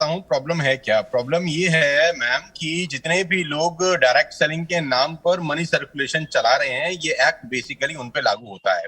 हूँ प्रॉब्लम है क्या। प्रॉब्लम ये है मैम कि जितने भी लोग डायरेक्ट सेलिंग के नाम पर मनी सर्कुलेशन चला रहे हैं, ये एक्ट बेसिकली उन पे लागू होता है।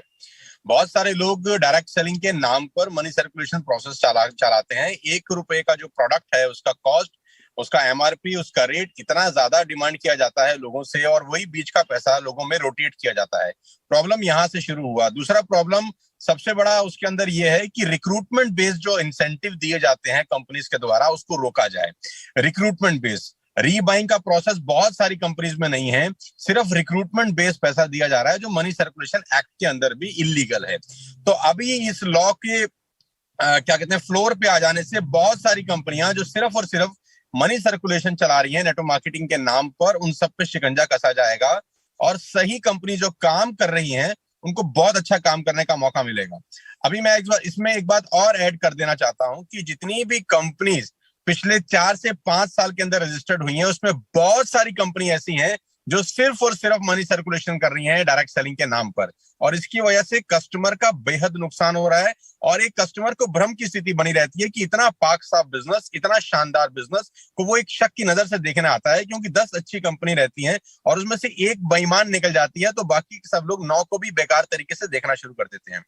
बहुत सारे लोग डायरेक्ट सेलिंग के नाम पर मनी सर्कुलेशन प्रोसेस चलाते हैं। 1 रुपए का जो प्रोडक्ट है उसका कॉस्ट, उसका एमआरपी, उसका रेट इतना ज्यादा डिमांड किया जाता है लोगों से, और वही बीच का पैसा लोगों में रोटेट किया जाता है। प्रॉब्लम यहां से शुरू हुआ। दूसरा प्रॉब्लम सबसे बड़ा उसके अंदर यह है कि रिक्रूटमेंट बेस्ड जो इंसेंटिव दिए जाते हैं कंपनीज के द्वारा, उसको रोका जाए। रिक्रूटमेंट बेस्ड रीबाइंग का प्रोसेस बहुत सारी कंपनीज में नहीं है, सिर्फ रिक्रूटमेंट बेस्ड पैसा दिया जा रहा है, जो मनी सर्कुलेशन एक्ट के अंदर भी इलीगल है। तो अभी इस लॉ के क्या कहते हैं फ्लोर पे आ जाने से बहुत सारी कंपनियां जो सिर्फ और सिर्फ मनी सर्कुलेशन चला रही हैं नेटवर्क मार्केटिंग के नाम पर, उन सब पे शिकंजा कसा जाएगा, और सही कंपनी जो काम कर रही हैं उनको बहुत अच्छा काम करने का मौका मिलेगा। अभी मैं इसमें एक बात और ऐड कर देना चाहता हूं कि जितनी भी कंपनीज पिछले 4 से 5 साल के अंदर रजिस्टर्ड हुई हैं, उसमें बहुत सारी कंपनी ऐसी हैं जो सिर्फ और सिर्फ मनी सर्कुलेशन कर रही हैं डायरेक्ट सेलिंग के नाम पर, और इसकी वजह से कस्टमर का बेहद नुकसान हो रहा है। और एक कस्टमर को भ्रम की स्थिति बनी रहती है कि इतना पाक साफ बिजनेस, इतना शानदार बिजनेस को वो एक शक की नजर से देखने आता है, क्योंकि 10 अच्छी कंपनी रहती हैं और उसमें से एक बेईमान निकल जाती है, तो बाकी सब लोग 9 को भी बेकार तरीके से देखना शुरू कर देते हैं।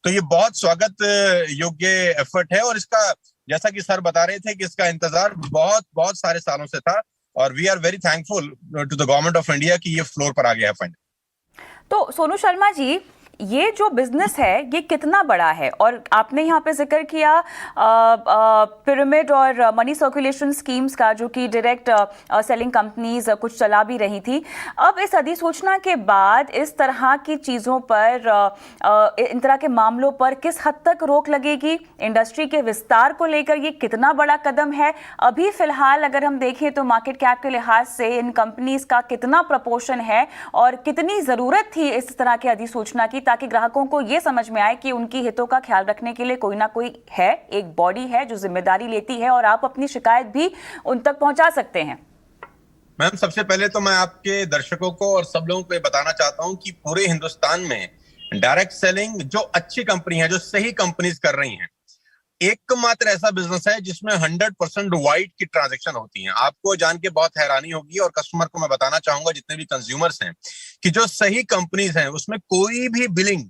तो ये बहुत स्वागत योग्य एफर्ट है, और इसका जैसा कि सर बता रहे थे कि इसका इंतजार बहुत बहुत सारे सालों से था, और we are very thankful to the government of India कि ये फ्लोर पर आ गया है फंड। तो सोनू शर्मा जी, ये जो बिजनेस है ये कितना बड़ा है? और आपने यहाँ पे जिक्र किया पिरामिड और मनी सर्कुलेशन स्कीम्स का, जो कि डायरेक्ट सेलिंग कंपनीज कुछ चला भी रही थी। अब इस अधिसूचना के बाद इस तरह की चीज़ों पर, इन तरह के मामलों पर किस हद तक रोक लगेगी? इंडस्ट्री के विस्तार को लेकर ये कितना बड़ा कदम है? अभी फिलहाल अगर हम देखें तो मार्केट कैप के लिहाज से इन कंपनीज का कितना प्रपोर्शन है, और कितनी ज़रूरत थी इस तरह की अधिसूचना की, ताकि ग्राहकों को यह समझ में आए कि उनकी हितों का ख्याल रखने के लिए कोई ना कोई है, एक बॉडी है जो जिम्मेदारी लेती है, और आप अपनी शिकायत भी उन तक पहुंचा सकते हैं। मैम, सबसे पहले तो मैं आपके दर्शकों को और सब लोगों को ये बताना चाहता हूं कि पूरे हिंदुस्तान में डायरेक्ट सेलिंग जो अच्छी कंपनी है, जो सही कंपनीज कर रही हैं, एकमात्र ऐसा बिजनेस है जिसमें 100% वाइट की ट्रांजैक्शन होती है। आपको जान के बहुत हैरानी होगी, और कस्टमर को मैं बताना चाहूंगा, जितने भी कंज्यूमर्स हैं, कि जो सही कंपनीज हैं उसमें कोई भी बिलिंग,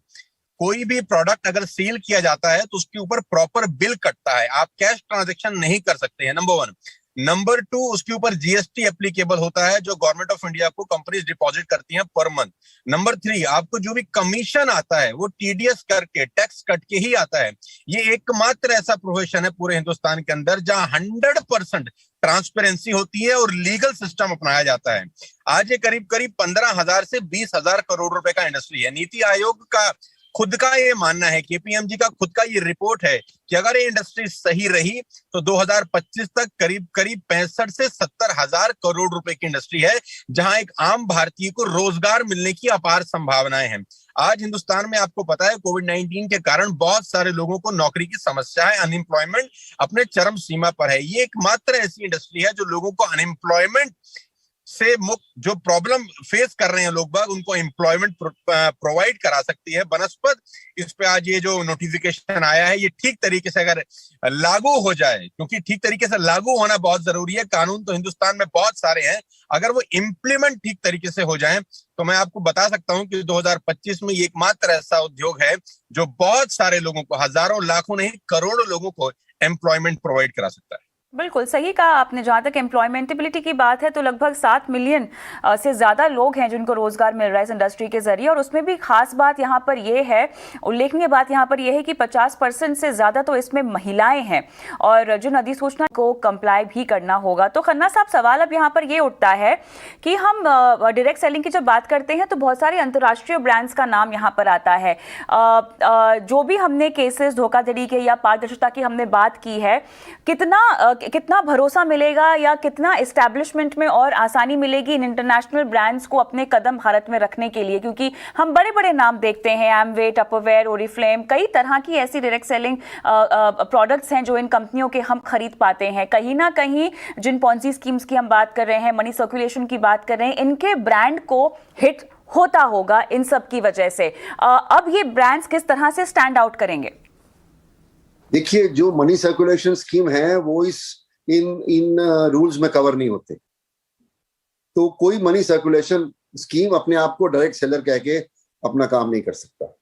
कोई भी प्रोडक्ट अगर सेल किया जाता है तो उसके ऊपर प्रॉपर बिल कटता है। आप कैश ट्रांजैक्शन नहीं कर सकते हैं, नंबर 1। नंबर 2, उसके ऊपर जीएसटी एप्लीकेबल होता है, जो गवर्नमेंट ऑफ इंडिया को कंपनीज डिपॉजिट करती हैं पर मंथ। नंबर 3, आपको जो भी कमीशन आता है वो टीडीएस करके, टैक्स कट के ही आता है। ये एकमात्र ऐसा प्रोफेशन है पूरे हिंदुस्तान के अंदर जहां 100% ट्रांसपेरेंसी होती है और लीगल सिस्टम अपनाया जाता है। आज ये करीब करीब 15,000 से 20,000 करोड़ रुपए का इंडस्ट्री है। नीति आयोग का खुद का ये मानना है, केपीएमजी का खुद का ये रिपोर्ट है कि अगर ये इंडस्ट्री सही रही तो 2025 तक करीब करीब 65 से 70 हजार करोड़ रुपए की इंडस्ट्री है, जहां एक आम भारतीय को रोजगार मिलने की अपार संभावनाएं हैं। आज हिंदुस्तान में आपको पता है कोविड-19 के कारण बहुत सारे लोगों को नौकरी की समस्या है, अनएम्प्लॉयमेंट अपने चरम सीमा पर है। ये एकमात्र ऐसी इंडस्ट्री है जो लोगों को अनएम्प्लॉयमेंट से मुक्त, जो प्रॉब्लम फेस कर रहे हैं लोग बाग, उनको एम्प्लॉयमेंट प्रोवाइड करा सकती है बनस्पत। इस पे आज ये जो नोटिफिकेशन आया है, ये ठीक तरीके से अगर लागू हो जाए, क्योंकि ठीक तरीके से लागू होना बहुत जरूरी है। कानून तो हिंदुस्तान में बहुत सारे हैं, अगर वो इम्प्लीमेंट ठीक तरीके से हो जाए तो मैं आपको बता सकता हूं कि 2025 में ये एकमात्र ऐसा उद्योग है जो बहुत सारे लोगों को, हजारों लाखों नहीं करोड़ों लोगों को एम्प्लॉयमेंट प्रोवाइड करा सकता है। बिल्कुल सही कहा आपने। जहाँ तक एम्प्लॉयमेंटेबिलिटी की बात है तो लगभग 7 मिलियन से ज़्यादा लोग हैं जिनको रोजगार मिल रहा है इस इंडस्ट्री के जरिए। और उसमें भी खास बात यहाँ पर यह है, उल्लेखनीय बात यहाँ पर यह है कि 50% से ज़्यादा तो इसमें महिलाएं हैं, और जिन अधिसूचना को कंप्लाई भी करना होगा। तो खन्ना साहब, सवाल अब यहाँ पर यह उठता है कि हम डायरेक्ट सेलिंग की जब बात करते हैं तो बहुत सारे अंतर्राष्ट्रीय ब्रांड्स का नाम यहाँ पर आता है। जो भी हमने केसेस धोखाधड़ी के या पारदर्शिता की हमने बात की है, कितना भरोसा मिलेगा या कितना एस्टैब्लिशमेंट में और आसानी मिलेगी इन इंटरनेशनल ब्रांड्स को अपने कदम भारत में रखने के लिए? क्योंकि हम बड़े बड़े नाम देखते हैं, एमवे, टपरवेयर, ओरिफ्लेम, कई तरह की ऐसी डायरेक्ट सेलिंग प्रोडक्ट्स हैं जो इन कंपनियों के हम खरीद पाते हैं। कहीं ना कहीं जिन पॉन्जी स्कीम्स की हम बात कर रहे हैं, मनी सर्कुलेशन की बात कर रहे हैं, इनके ब्रांड को हिट होता होगा इन सब की वजह से। अब ये ब्रांड्स किस तरह से स्टैंड आउट करेंगे? देखिए, जो मनी सर्कुलेशन स्कीम है वो इस इन इन रूल्स में कवर नहीं होते। तो कोई मनी सर्कुलेशन स्कीम अपने आप को डायरेक्ट सेलर कह के अपना काम नहीं कर सकता।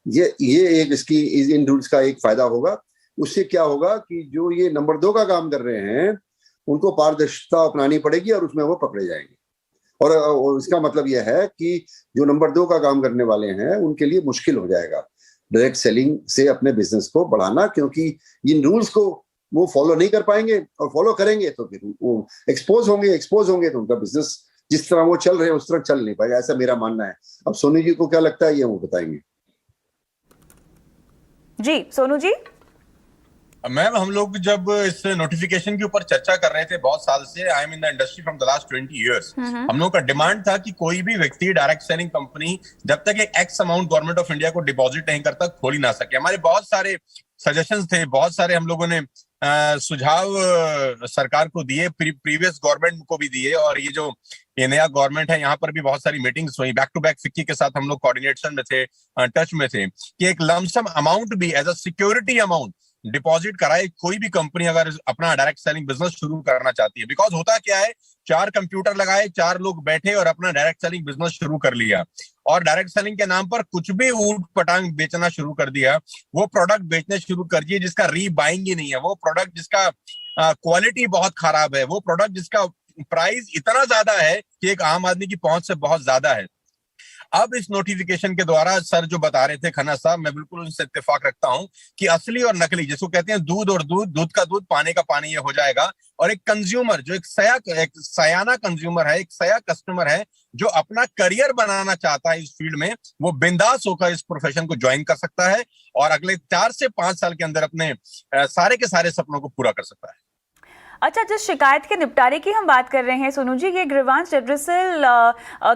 ये एक इसकी इन रूल्स का एक फायदा होगा। उससे क्या होगा कि जो ये नंबर 2 का काम कर रहे हैं उनको पारदर्शिता अपनानी पड़ेगी और उसमें वो पकड़े जाएंगे। और इसका मतलब यह है कि जो नंबर 2 का काम करने वाले हैं उनके लिए मुश्किल हो जाएगा डायरेक्ट सेलिंग से अपने बिजनेस को बढ़ाना, क्योंकि इन रूल्स को वो फॉलो नहीं कर पाएंगे, और फॉलो करेंगे तो फिर वो एक्सपोज होंगे तो उनका बिजनेस जिस तरह वो चल रहे हैं उस तरह चल नहीं पाएगा, ऐसा मेरा मानना है। अब सोनू जी को क्या लगता है ये वो बताएंगे। जी सोनू जी। मैम, हम लोग जब इस नोटिफिकेशन के ऊपर चर्चा कर रहे थे बहुत साल से, I am in the industry from the last 20 years, हम लोग का डिमांड था कि कोई भी व्यक्ति डायरेक्ट सेलिंग कंपनी जब तक एक x amount government of India को डिपॉजिट नहीं करता खोल ही ना सके। हमारे बहुत सारे सजेशंस थे, बहुत सारे हम लोगों ने सुझाव सरकार को दिए, प्रीवियस गवर्नमेंट को भी दिए, और ये नया गवर्नमेंट है यहाँ पर भी बहुत सारी मीटिंग्स हुई, बैक टू बैक फिक्की के साथ हम लोग कोऑर्डिनेशन में थे, टच में थे कि एक लमसम अमाउंट भी as a security amount deposit कराए कोई भी कंपनी अगर अपना डायरेक्ट सेलिंग बिजनेस शुरू करना चाहती है। बिकॉज होता क्या है, 4 कंप्यूटर लगाए, 4 लोग बैठे और अपना डायरेक्ट सेलिंग बिजनेस शुरू कर लिया, और डायरेक्ट सेलिंग के नाम पर कुछ भी ऊट पटांग बेचना शुरू कर दिया। वो प्रोडक्ट बेचने शुरू कर दिए जिसका रीबाइंग ही नहीं है, वो प्रोडक्ट जिसका क्वालिटी बहुत खराब है, वो प्रोडक्ट जिसका प्राइस इतना ज्यादा है कि एक आम आदमी की पहुंच से बहुत ज्यादा है। अब इस नोटिफिकेशन के द्वारा सर जो बता रहे थे खन्ना साहब, मैं बिल्कुल उनसे इत्तेफाक रखता हूं कि असली और नकली, जिसको कहते हैं दूध और दूध, दूध का दूध, पानी का पानी, ये हो जाएगा। और एक कंज्यूमर जो एक सयाना कंज्यूमर है, एक सया कस्टमर है जो अपना करियर बनाना चाहता है इस फील्ड में, वो बिंदास होकर इस प्रोफेशन को ज्वाइन कर सकता है और अगले 4 से 5 साल के अंदर अपने सारे के सारे सपनों को पूरा कर सकता है। अच्छा, जिस शिकायत के निपटारे की हम बात कर रहे हैं सोनू जी, ये ग्रीवांस रिड्रेसल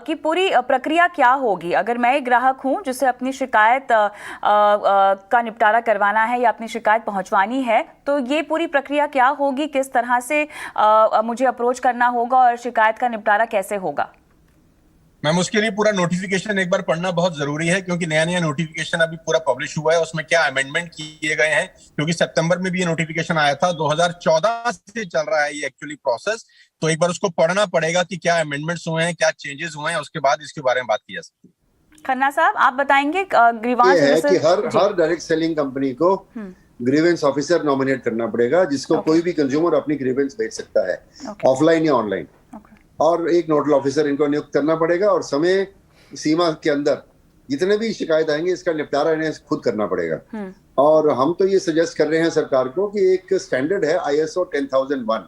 की पूरी प्रक्रिया क्या होगी? अगर मैं एक ग्राहक हूं जिसे अपनी शिकायत का निपटारा करवाना है या अपनी शिकायत पहुंचवानी है, तो ये पूरी प्रक्रिया क्या होगी? किस तरह से मुझे अप्रोच करना होगा और शिकायत का निपटारा कैसे होगा? मैम, उसके लिए पूरा नोटिफिकेशन एक बार पढ़ना बहुत जरूरी है, क्योंकि नया नया नोटिफिकेशन अभी पूरा पब्लिश हुआ है। उसमें क्या अमेंडमेंट किए गए हैं, क्योंकि सितंबर में भी ये नोटिफिकेशन आया था, 2014 से चल रहा है ये एक्चुअली प्रोसेस। तो एक बार उसको पढ़ना पड़ेगा कि क्या अमेंडमेंट्स हुए हैं, क्या चेंजेस हुए हैं, उसके बाद इसके बारे में बात की जा सकती है। खन्ना साहब, आप बताएंगे ग्रीवांस है कि हर डायरेक्ट सेलिंग कंपनी को ग्रीवेंस ऑफिसर नॉमिनेट करना पड़ेगा, जिसको कोई भी कंज्यूमर अपनी ग्रीवेंस भेज सकता है, ऑफलाइन या ऑनलाइन, और एक नोडल ऑफिसर इनको नियुक्त करना पड़ेगा, और समय सीमा के अंदर जितने भी शिकायत आएंगे इसका निपटारा इन्हें खुद करना पड़ेगा। और हम तो ये सजेस्ट कर रहे हैं सरकार को कि एक स्टैंडर्ड है ISO 10001,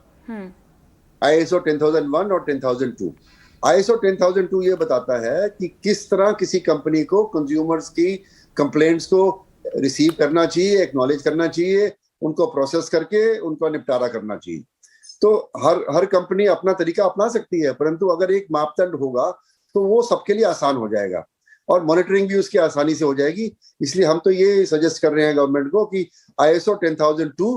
ISO 10001 और 10002। ISO 10002 ये बताता है कि किस तरह किसी कंपनी को कंज्यूमर्स की कंप्लेंट्स को रिसीव करना चाहिए, एक्नॉलेज करना चाहिए, उनको प्रोसेस करके उनका निपटारा करना चाहिए। तो हर कंपनी अपना तरीका अपना सकती है, परंतु अगर एक मापदंड होगा तो वो सबके लिए आसान हो जाएगा और मॉनिटरिंग भी उसकी आसानी से हो जाएगी। इसलिए हम तो ये सजेस्ट कर रहे हैं गवर्नमेंट को कि ISO 10002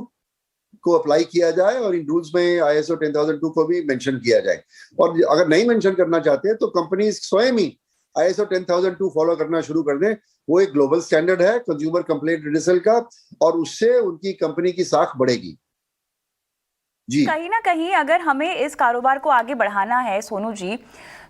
को अप्लाई किया जाए और इन रूल्स में ISO 10002 को भी मेंशन किया जाए। और अगर नहीं मेंशन करना चाहते हैं तो कंपनी स्वयं ही ISO 10002 फॉलो करना शुरू कर दें। वो एक ग्लोबल स्टैंडर्ड है कंज्यूमर कंप्लेंट रिड्रेसल का, और उससे उनकी कंपनी की साख बढ़ेगी। जी, कहीं ना कहीं अगर हमें इस कारोबार को आगे बढ़ाना है सोनू जी,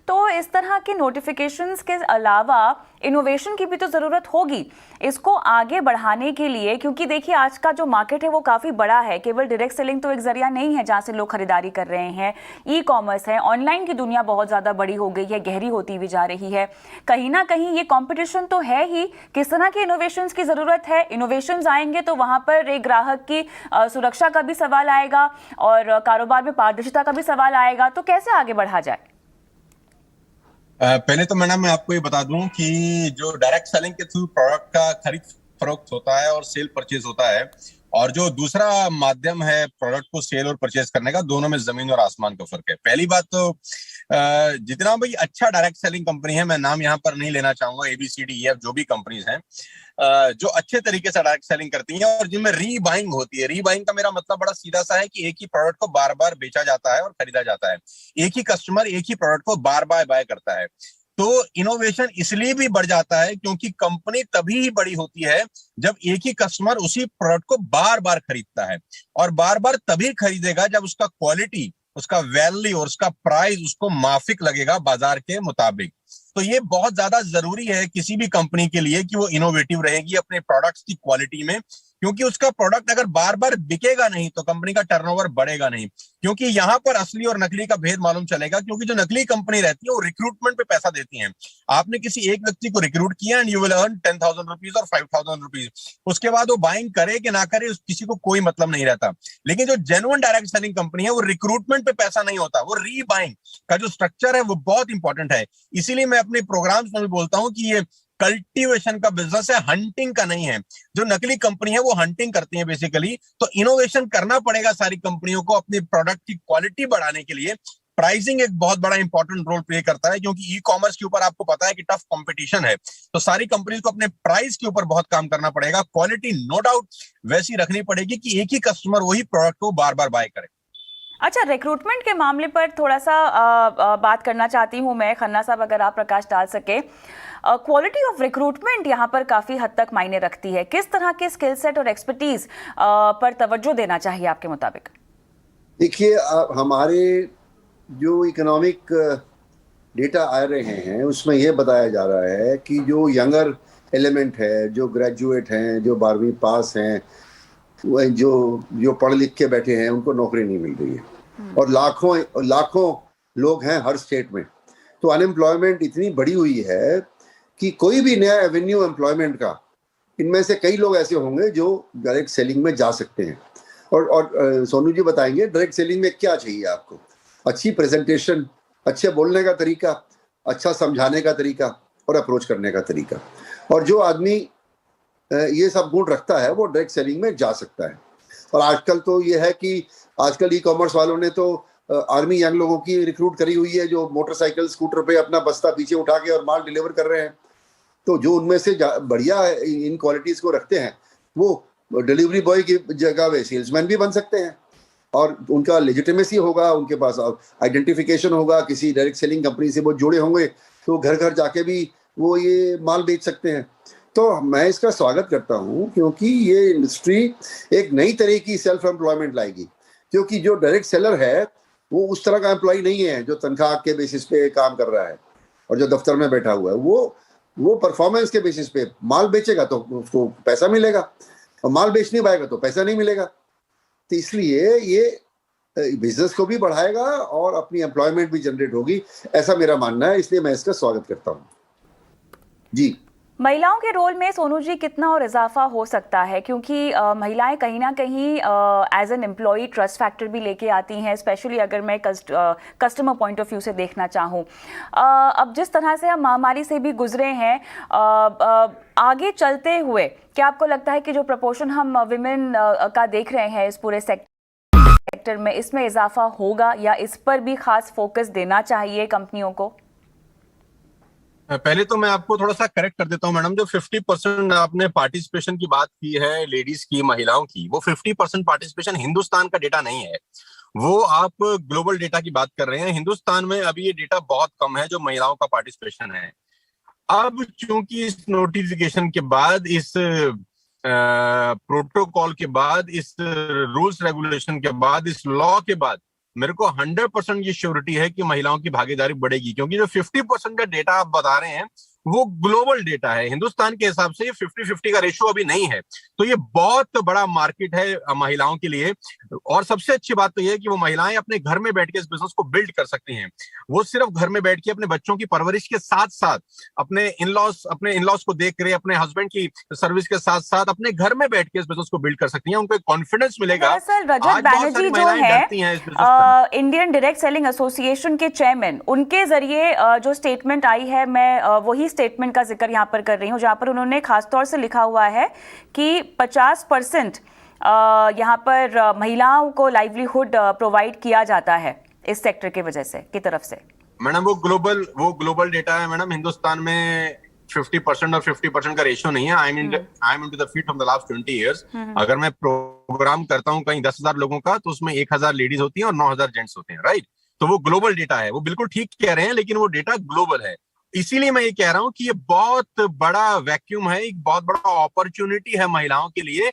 तो इस तरह के नोटिफिकेशंस के अलावा इनोवेशन की भी तो ज़रूरत होगी इसको आगे बढ़ाने के लिए, क्योंकि देखिए आज का जो मार्केट है वो काफ़ी बड़ा है। केवल डायरेक्ट सेलिंग तो एक जरिया नहीं है जहाँ से लोग खरीदारी कर रहे हैं, ई कॉमर्स है, ऑनलाइन की दुनिया बहुत ज़्यादा बड़ी हो गई है, गहरी होती भी जा रही है। कहीं ना कहीं ये कॉम्पिटिशन तो है ही, किस तरह के इनोवेशंस की ज़रूरत है। इनोवेशंस आएंगे तो वहाँ पर एक ग्राहक की सुरक्षा का भी सवाल आएगा और कारोबार में पारदर्शिता का भी सवाल आएगा। तो कैसे आगे बढ़ा जाए? पहले तो मैडम मैं आपको ये बता दूं कि जो डायरेक्ट सेलिंग के थ्रू प्रोडक्ट का खरीद फरोख्त होता है और सेल परचेज होता है, और जो दूसरा माध्यम है प्रोडक्ट को सेल और परचेज करने का, दोनों में जमीन और आसमान का फर्क है। पहली बात तो जितना भाई अच्छा डायरेक्ट सेलिंग कंपनी है, मैं नाम यहाँ पर नहीं लेना चाहूंगा, ABCDEF जो भी कंपनीज हैं जो अच्छे तरीके से डायरेक्ट सेलिंग करती हैं और जिनमें रीबाइंग होती है। रीबाइंग का मेरा मतलब बड़ा सीधा सा है कि एक ही प्रोडक्ट को बार बार बेचा जाता है और खरीदा जाता है, एक ही कस्टमर एक ही प्रोडक्ट को बार बार बाय करता है। तो इनोवेशन इसलिए भी बढ़ जाता है क्योंकि कंपनी तभी ही बड़ी होती है जब एक ही कस्टमर उसी प्रोडक्ट को बार बार खरीदता है, और बार बार तभी खरीदेगा जब उसका क्वालिटी, उसका वैल्यू और उसका प्राइस उसको माफिक लगेगा बाजार के मुताबिक। तो ये बहुत ज्यादा जरूरी है किसी भी कंपनी के लिए कि वो इनोवेटिव रहेगी अपने प्रोडक्ट्स की क्वालिटी में, क्योंकि उसका प्रोडक्ट अगर बार बार बिकेगा नहीं तो कंपनी का टर्नओवर बढ़ेगा नहीं। क्योंकि यहां पर असली और नकली का भेद मालूम चलेगा, क्योंकि जो नकली कंपनी रहती है वो रिक्रूटमेंट पे पैसा देती है। आपने किसी एक व्यक्ति को रिक्रूट किया and you will earn 10,000 rupees और 5,000 रुपीज, उसके बाद वो बाइंग करे कि ना करे किसी को कोई मतलब नहीं रहता। लेकिन जो जेन्युइन डायरेक्ट सेलिंग कंपनी है वो रिक्रूटमेंट पे पैसा नहीं होता, वो रीबाइंग का जो स्ट्रक्चर है वो बहुत इंपॉर्टेंट है। इसीलिए मैं अपने प्रोग्राम्स में भी बोलता हूं कि ये कल्टीवेशन का बिजनेस है, हंटिंग का नहीं है। जो नकली कंपनी है वो हंटिंग करती है बेसिकली। तो इनोवेशन करना पड़ेगा सारी कंपनियों को अपनी प्रोडक्ट की क्वालिटी बढ़ाने के लिए। प्राइसिंग एक बहुत बड़ा इंपॉर्टेंट रोल प्ले करता है, क्योंकि ई कॉमर्स के ऊपर आपको पता है कि टफ कंपटीशन है। तो सारी कंपनीज को अपने प्राइस के ऊपर बहुत काम करना पड़ेगा। क्वालिटी नो डाउट वैसी रखनी पड़ेगी कि एक ही कस्टमर वही प्रोडक्ट को बार बार बाय करे। अच्छा, रिक्रूटमेंट के मामले पर थोड़ा सा बात करना चाहती हूँ मैं, खन्ना साहब, अगर आप प्रकाश डाल सके। क्वालिटी ऑफ रिक्रूटमेंट यहाँ पर काफ़ी हद तक मायने रखती है। किस तरह के स्किल सेट और एक्सपर्टीज पर तवज्जो देना चाहिए आपके मुताबिक? देखिए, हमारे जो इकोनॉमिक डेटा आ रहे हैं उसमें यह बताया जा रहा है कि जो यंगर एलिमेंट है, जो ग्रेजुएट हैं, जो 12वीं पास हैं, जो पढ़ लिख के बैठे हैं, उनको नौकरी नहीं मिल रही है। और लाखों लोग हैं हर स्टेट में। तो अनएम्प्लॉयमेंट इतनी बड़ी हुई है कि कोई भी नया एवेन्यू एम्प्लॉयमेंट का, इनमें से कई लोग ऐसे होंगे जो डायरेक्ट सेलिंग में जा सकते हैं। और सोनू जी बताएंगे डायरेक्ट सेलिंग में क्या चाहिए आपको। अच्छी प्रेजेंटेशन, अच्छे बोलने का तरीका, अच्छा समझाने का तरीका और अप्रोच करने का तरीका। और जो आदमी ये सब गुण रखता है वो डायरेक्ट सेलिंग में जा सकता है। और आजकल तो ये है कि आजकल ई कॉमर्स वालों ने तो आर्मी यंग लोगों की रिक्रूट करी हुई है, जो मोटरसाइकिल स्कूटर पे अपना बस्ता पीछे उठा के और माल डिलीवर कर रहे हैं। तो जो उनमें से बढ़िया इन क्वालिटीज को रखते हैं वो डिलीवरी बॉय की जगह वे सेल्समैन भी बन सकते हैं, और उनका लेजिटिमेसी होगा, उनके पास आइडेंटिफिकेशन होगा, किसी डायरेक्ट सेलिंग कंपनी से वो जुड़े होंगे, तो घर घर जाके भी वो ये माल बेच सकते हैं। तो मैं इसका स्वागत करता हूँ, क्योंकि ये इंडस्ट्री एक नई तरह की सेल्फ एम्प्लॉयमेंट लाएगी। क्योंकि जो डायरेक्ट सेलर है वो उस तरह का एम्प्लॉय नहीं है जो तनख्वाह के बेसिस पे काम कर रहा है और जो दफ्तर में बैठा हुआ है। वो परफॉर्मेंस के बेसिस पे माल बेचेगा तो उसको पैसा मिलेगा, और माल बेच नहीं पाएगा तो पैसा नहीं मिलेगा। तो इसलिए ये बिजनेस को भी बढ़ाएगा और अपनी एम्प्लॉयमेंट भी जनरेट होगी, ऐसा मेरा मानना है। इसलिए मैं इसका स्वागत करता हूँ जी। महिलाओं के रोल में सोनू जी कितना और इजाफा हो सकता है, क्योंकि महिलाएं कहीं ना कहीं as an employee trust factor भी लेके आती हैं, स्पेशली अगर मैं कस्टमर पॉइंट ऑफ व्यू से देखना चाहूँ। अब जिस तरह से हम महामारी से भी गुजरे हैं, आगे चलते हुए क्या आपको लगता है कि जो प्रपोर्शन हम विमेन का देख रहे हैं इस पूरे सेक्टर में, इसमें इजाफा होगा या इस पर भी खास फोकस देना चाहिए कंपनियों को? पहले तो मैं आपको थोड़ा सा करेक्ट कर देता हूं मैडम। जो 50% आपने पार्टिसिपेशन की बात की है लेडीज की, महिलाओं की, वो 50% पार्टिसिपेशन हिंदुस्तान का डेटा नहीं है, वो आप ग्लोबल डेटा की बात कर रहे हैं। हिंदुस्तान में अभी ये डेटा बहुत कम है जो महिलाओं का पार्टिसिपेशन है। अब चूंकि इस नोटिफिकेशन के बाद, इस प्रोटोकॉल के बाद, इस रूल्स रेगुलेशन के बाद, इस लॉ के बाद मेरे को 100% ये श्योरिटी है कि महिलाओं की भागीदारी बढ़ेगी। क्योंकि जो 50% का डेटा आप बता रहे हैं वो ग्लोबल डेटा है, हिंदुस्तान के हिसाब से ये 50-50 का रेशियो अभी नहीं है। तो ये बहुत बड़ा मार्केट है महिलाओं के लिए। और सबसे अच्छी बात तो ये है कि वो महिलाएं अपने घर में बैठ के इस बिजनेस को बिल्ड कर सकती हैं। वो सिर्फ घर में बैठ के अपने बच्चों की परवरिश के साथ साथ अपने इनलॉज को देख रहे, अपने हस्बैंड की सर्विस के साथ साथ अपने घर में बैठ के इस बिजनेस को बिल्ड कर सकती हैं। उनको एक कॉन्फिडेंस मिलेगा। रजत बैनर्जी जो है इंडियन डायरेक्ट सेलिंग एसोसिएशन के चेयरमैन, उनके जरिए जो स्टेटमेंट आई है, मैं वही स्टेटमेंट का जिक्र यहाँ पर कर रही हूँ, जहाँ पर उन्होंने खासतौर से लिखा हुआ है कि 50% यहाँ पर महिलाओं को लाइवलीहुड प्रोवाइड किया जाता है इस सेक्टर की वजह से, की तरफ से। मैडम वो ग्लोबल डेटा है मैडम। हिंदुस्तान में 50% और 50% का रेशियो नहीं है। I am into the field from the last 20 years. अगर मैं प्रोग्राम करता हूँ कहीं 10,000 लोगों का, तो उसमें 1,000 लेडीज होती हैं और 9,000 जेंट्स होते हैं, राइट। तो वो ग्लोबल डेटा है, वो बिल्कुल ठीक कह रहे हैं, लेकिन वो डेटा ग्लोबल है। इसीलिए मैं ये कह रहा हूं कि ये बहुत बड़ा वैक्यूम है, एक बहुत बड़ा अपॉर्चुनिटी है महिलाओं के लिए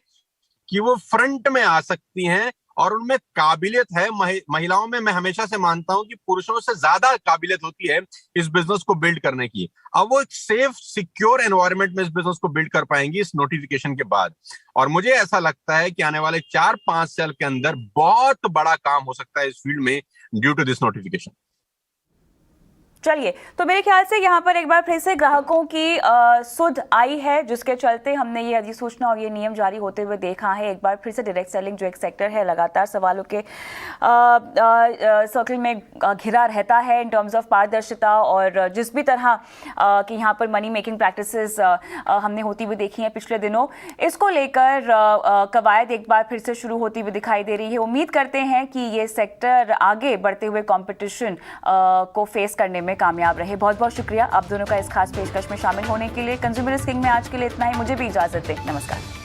कि वो फ्रंट में आ सकती हैं और उनमें काबिलियत है। महिलाओं में मैं हमेशा से मानता हूं कि पुरुषों से ज्यादा काबिलियत होती है इस बिजनेस को बिल्ड करने की। अब वो एक सेफ सिक्योर एनवायरनमेंट में इस बिजनेस को बिल्ड कर पाएंगी इस नोटिफिकेशन के बाद। और मुझे ऐसा लगता है कि आने वाले 4-5 साल के अंदर बहुत बड़ा काम हो सकता है इस फील्ड में ड्यू टू दिस नोटिफिकेशन। चलिए, तो मेरे ख्याल से यहाँ पर एक बार फिर से ग्राहकों की सुध आई है, जिसके चलते हमने ये अधिसूचना और ये नियम जारी होते हुए देखा है। एक बार फिर से डायरेक्ट सेलिंग जो एक सेक्टर है लगातार सवालों के सर्कल में घिरा रहता है इन टर्म्स ऑफ पारदर्शिता, और जिस भी तरह कि यहाँ पर मनी मेकिंग प्रैक्टिसेस हमने होती हुई देखी हैं पिछले दिनों, इसको लेकर कवायद एक बार फिर से शुरू होती हुई दिखाई दे रही है। उम्मीद करते हैं कि ये सेक्टर आगे बढ़ते हुए कॉम्पिटिशन को फेस करने में कामयाब रहे। बहुत बहुत शुक्रिया आप दोनों का इस खास पेशकश में शामिल होने के लिए। कंज्यूमर किंग में आज के लिए इतना ही। मुझे भी इजाजत दें। नमस्कार।